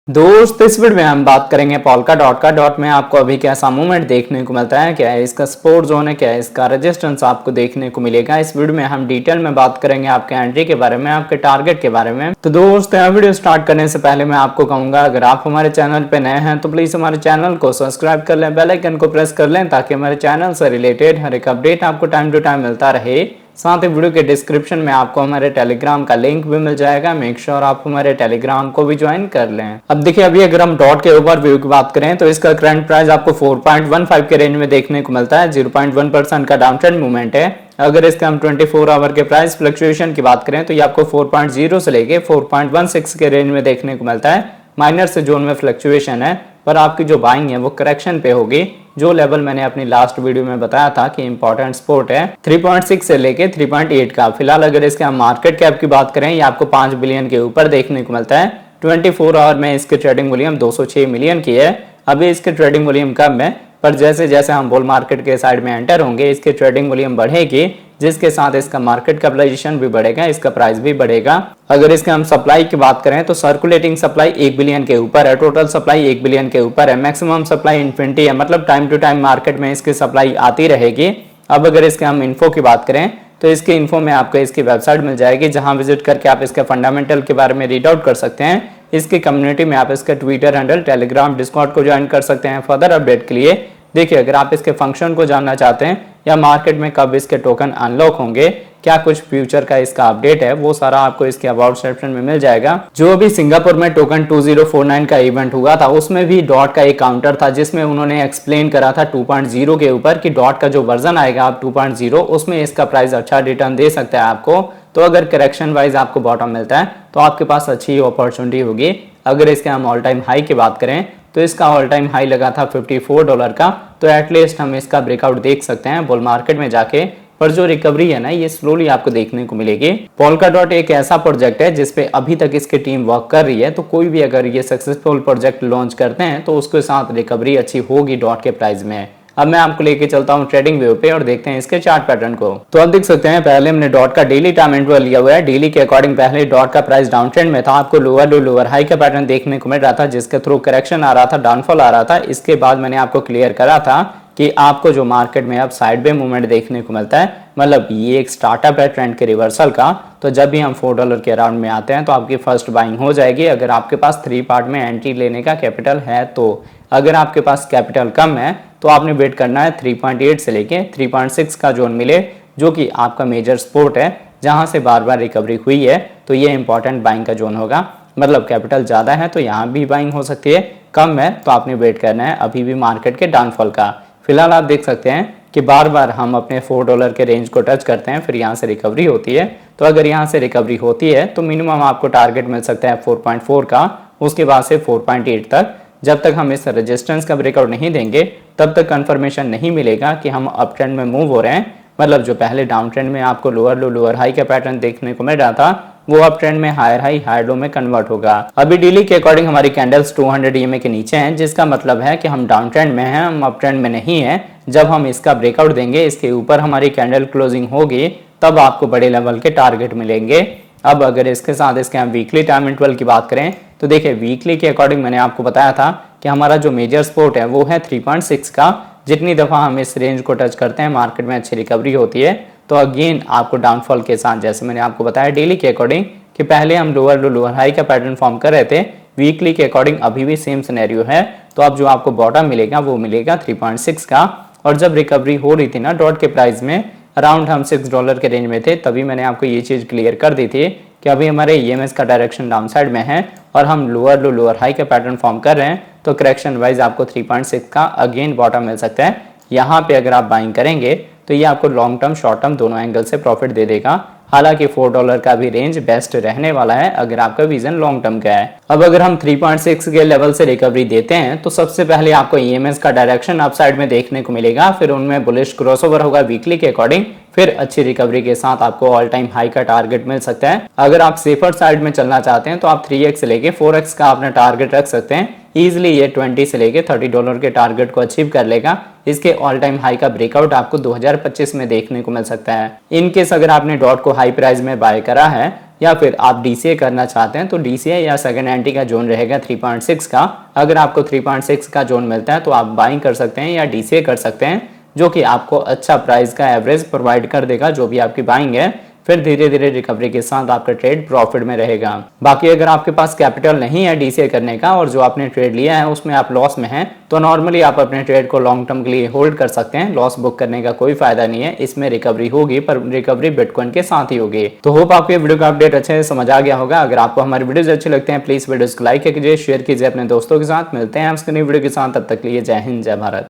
दोस्त इस वीडियो में हम बात करेंगे पोल्का डॉट में आपको अभी कैसा मूवमेंट देखने को मिलता है, क्या है इसका सपोर्ट जोन है, क्या है इसका रेजिस्टेंस आपको देखने को मिलेगा। इस वीडियो में हम डिटेल में बात करेंगे आपके एंट्री के बारे में, आपके टारगेट के बारे में। तो दोस्त वीडियो स्टार्ट करने से पहले मैं आपको कहूंगा, अगर आप हमारे चैनल पे नए हैं तो प्लीज हमारे चैनल को सब्सक्राइब कर लें, बेल आइकन को प्रेस कर लें ताकि हमारे चैनल से रिलेटेड हर एक अपडेट आपको टाइम टू टाइम मिलता रहे। साथ ही वीडियो के डिस्क्रिप्शन में आपको हमारे टेलीग्राम का लिंक भी मिल जाएगा, मेक श्योर आप हमारे टेलीग्राम को भी ज्वाइन कर लें। अब देखिए, अभी अगर हम डॉट के ऊपर व्यू की बात करें तो इसका करंट प्राइस आपको 4.15 के रेंज में देखने को मिलता है। 0.1% का डाउन ट्रेंड मूवमेंट है। अगर इसके हम 24 आवर के प्राइस फ्लक्चुएशन की बात करें तो ये आपको 4.0 से लेके 4.16 के रेंज में देखने को मिलता है। माइनर से जोन में फ्लक्चुएशन है, पर आपकी जो बाइंग है वो करेक्शन पे होगी। जो लेवल मैंने अपनी लास्ट वीडियो में बताया था कि इंपॉर्टेंट सपोर्ट है 3.6 से लेके 3.8 का। फिलहाल अगर इसके हम मार्केट कैप की बात करें, ये आपको 5 बिलियन के ऊपर देखने को मिलता है। 24 आवर में इसकी ट्रेडिंग वॉल्यूम 206 मिलियन की है। अभी इसकी ट्रेडिंग वॉल्यूम कम है, पर जैसे जैसे हम बुल मार्केट के साइड में एंटर होंगे इसकी ट्रेडिंग वॉल्यूम बढ़ेगी, जिसके साथ इसका मार्केट कैपिटलाइजेशन भी बढ़ेगा, इसका प्राइस भी बढ़ेगा। अगर इसके हम सप्लाई की बात करें तो सर्कुलेटिंग सप्लाई 1 बिलियन के ऊपर है, टोटल सप्लाई 1 बिलियन के ऊपर है, मैक्सिमम सप्लाई इन्फिनिटी है, मतलब टाइम टू टाइम मार्केट में इसकी सप्लाई आती रहेगी। अब अगर इसके हम इन्फो की बात करें तो इसके इन्फो में आपको इसकी वेबसाइट मिल जाएगी, जहां विजिट करके आप इसके फंडामेंटल के बारे में रीड आउट कर सकते हैं। इसकी कम्युनिटी में आप इसके ट्विटर हैंडल, टेलीग्राम, डिस्कॉर्ड को ज्वाइन कर सकते हैं फर्दर अपडेट के लिए। देखिए, अगर आप इसके फंक्शन को जानना चाहते हैं या मार्केट में कब इसके टोकन अनलॉक होंगे, क्या कुछ फ्यूचर का इसका अपडेट है, वो सारा आपको इसके अबाउट सेक्शन में मिल जाएगा। जो भी सिंगापुर में टोकन 2049 का इवेंट हुआ था उसमें भी डॉट का एक काउंटर था, जिसमें उन्होंने एक्सप्लेन करा था 2.0 के ऊपर कि डॉट का जो वर्जन आएगा आप 2.0 उसमें इसका प्राइस अच्छा रिटर्न दे सकता है आपको। तो अगर करेक्शन वाइज आपको बॉटम मिलता है तो आपके पास अच्छी अपॉर्चुनिटी होगी। अगर इसके हम ऑल टाइम हाई की बात करें तो इसका ऑल टाइम हाई लगा था $54 का, तो एटलीस्ट हम इसका ब्रेकआउट देख सकते हैं बुल मार्केट में जाके। पर जो रिकवरी है ना, ये स्लोली आपको देखने को मिलेगी। पोल्का डॉट एक ऐसा प्रोजेक्ट है जिसपे अभी तक इसकी टीम वर्क कर रही है, तो कोई भी अगर ये सक्सेसफुल प्रोजेक्ट लॉन्च करते हैं तो उसके साथ रिकवरी अच्छी होगी डॉट के प्राइस में। अब मैं आपको लेके चलता हूँ ट्रेडिंग व्यू पे और देखते हैं इसके चार्ट पैटर्न को। तो आप देख सकते हैं, पहले हमने डॉट का डेली टाइम इंटरवल लिया हुआ है। डेली के अकॉर्डिंग पहले डॉट का प्राइस डाउन ट्रेंड में था, आपको लोअर लो लोअर हाई का पैटर्न देखने को मिल रहा था, जिसके थ्रू करेक्शन आ रहा था, डाउनफॉल आ रहा था। इसके बाद मैंने आपको क्लियर करा था कि आपको जो मार्केट में अब साइड वे मूवमेंट देखने को मिलता है, मतलब ये एक स्टार्टअप है ट्रेंड के रिवर्सल का। तो जब भी हम $4 के अराउंड में आते हैं तो आपकी फर्स्ट बाइंग हो जाएगी, अगर आपके पास 3 पार्ट में एंट्री लेने का कैपिटल है तो। अगर आपके पास कैपिटल कम है तो आपने वेट करना है 3.8 से लेके 3.6 का जोन मिले, जो कि आपका मेजर सपोर्ट है, जहां से बार बार रिकवरी हुई है। तो ये इंपॉर्टेंट बाइंग का जोन होगा, मतलब कैपिटल ज़्यादा है तो यहाँ भी बाइंग हो सकती है, कम है तो आपने वेट करना है अभी भी मार्केट के डाउनफॉल का। फिलहाल आप देख सकते हैं कि बार बार हम अपने $4 के रेंज को टच करते हैं, फिर यहाँ से रिकवरी होती है। तो अगर यहाँ से रिकवरी होती है तो मिनिमम आपको टारगेट मिल सकता है 4.4 का, उसके बाद से 4.8 तक। जब तक हम इस रेजिस्टेंस का ब्रेकआउट नहीं देंगे तब तक कंफर्मेशन नहीं मिलेगा कि हम अप ट्रेंड में मूव हो रहे हैं। मतलब जो पहले डाउन ट्रेंड में आपको लोअर लो लोअर हाई का पैटर्न देखने को मिल रहा था, वो अप ट्रेंड में हायर हाई हायर लो में कन्वर्ट होगा। अभी डेली के अकॉर्डिंग हमारी कैंडल्स 200 EMA के नीचे हैं, जिसका मतलब है कि हम डाउन ट्रेंड में हैं, हम अप ट्रेंड में नहीं है। जब हम इसका ब्रेकआउट देंगे, इसके ऊपर हमारी कैंडल क्लोजिंग होगी, तब आपको बड़े लेवल के टारगेट मिलेंगे। अब अगर इसके साथ इसके हम वीकली टाइम इंटरवल की बात करें तो देखिए, वीकली के अकॉर्डिंग मैंने आपको बताया था कि हमारा जो मेजर सपोर्ट है वो है 3.6 का। जितनी दफ़ा हम इस रेंज को टच करते हैं मार्केट में अच्छी रिकवरी होती है। तो अगेन आपको डाउनफॉल के साथ, जैसे मैंने आपको बताया डेली के अकॉर्डिंग कि पहले हम लोअर लो लोअर हाई का पैटर्न फॉर्म कर रहे थे, वीकली के अकॉर्डिंग अभी भी सेम सिनेरियो है। तो अब जो आपको बॉटम मिलेगा वो मिलेगा 3.6 का। और जब रिकवरी हो रही थी ना डॉट के प्राइस में, अराउंड हम $6 के रेंज में थे, तभी मैंने आपको ये चीज़ क्लियर कर दी थी कि अभी हमारे EMS का डायरेक्शन डाउन साइड में है और हम लोअर लो लोअर हाई का पैटर्न फॉर्म कर रहे हैं। तो करेक्शन वाइज आपको 3.6 का अगेन बॉटम मिल सकता है। यहाँ पे अगर आप बाइंग करेंगे तो ये आपको लॉन्ग टर्म शॉर्ट टर्म दोनों एंगल से प्रॉफिट दे देगा। हालांकि $4 का भी रेंज बेस्ट रहने वाला है अगर आपका विजन लॉन्ग टर्म का है। अब अगर हम 3.6 के लेवल से रिकवरी देते हैं तो सबसे पहले आपको EMS का डायरेक्शन अपसाइड में देखने को मिलेगा, फिर उनमें बुलिश क्रॉसओवर होगा वीकली के अकॉर्डिंग, फिर अच्छी रिकवरी के साथ आपको ऑल टाइम हाई का टारगेट मिल सकता है। अगर आप सेफर साइड में चलना चाहते हैं तो आप 3x से लेके 4x का अपना टारगेट रख सकते हैं। इजिली ये 20 से लेके $30 के टारगेट को अचीव कर लेगा। इसके ऑल टाइम हाई का ब्रेकआउट आपको 2025 में देखने को मिल सकता है। इनकेस अगर आपने डॉट को हाई प्राइस में बाय करा है या फिर आप डीसीए करना चाहते हैं तो डीसीए या सेकंड एंट्री का जोन रहेगा 3.6 का। अगर आपको 3.6 का जोन मिलता है तो आप बाइंग कर सकते हैं या डीसीए कर सकते हैं, जो कि आपको अच्छा प्राइस का एवरेज प्रोवाइड कर देगा जो भी आपकी बाइंग है। फिर धीरे धीरे रिकवरी के साथ आपका ट्रेड प्रॉफिट में रहेगा। बाकी अगर आपके पास कैपिटल नहीं है डीसीए करने का और जो आपने ट्रेड लिया है उसमें आप लॉस में हैं, तो नॉर्मली आप अपने ट्रेड को लॉन्ग टर्म के लिए होल्ड कर सकते हैं। लॉस बुक करने का कोई फायदा नहीं है, इसमें रिकवरी होगी पर रिकवरी बिटकॉइन के साथ ही होगी। तो होप आपको ये वीडियो का अपडेट अच्छे से समझ आ गया होगा। अगर आपको हमारे वीडियोज अच्छे लगते हैं प्लीज वीडियोज को लाइक कीजिए, शेयर कीजिए अपने दोस्तों के साथ। मिलते हैं हम इसके नई वीडियो के साथ, तब तक के लिए जय हिंद जय भारत।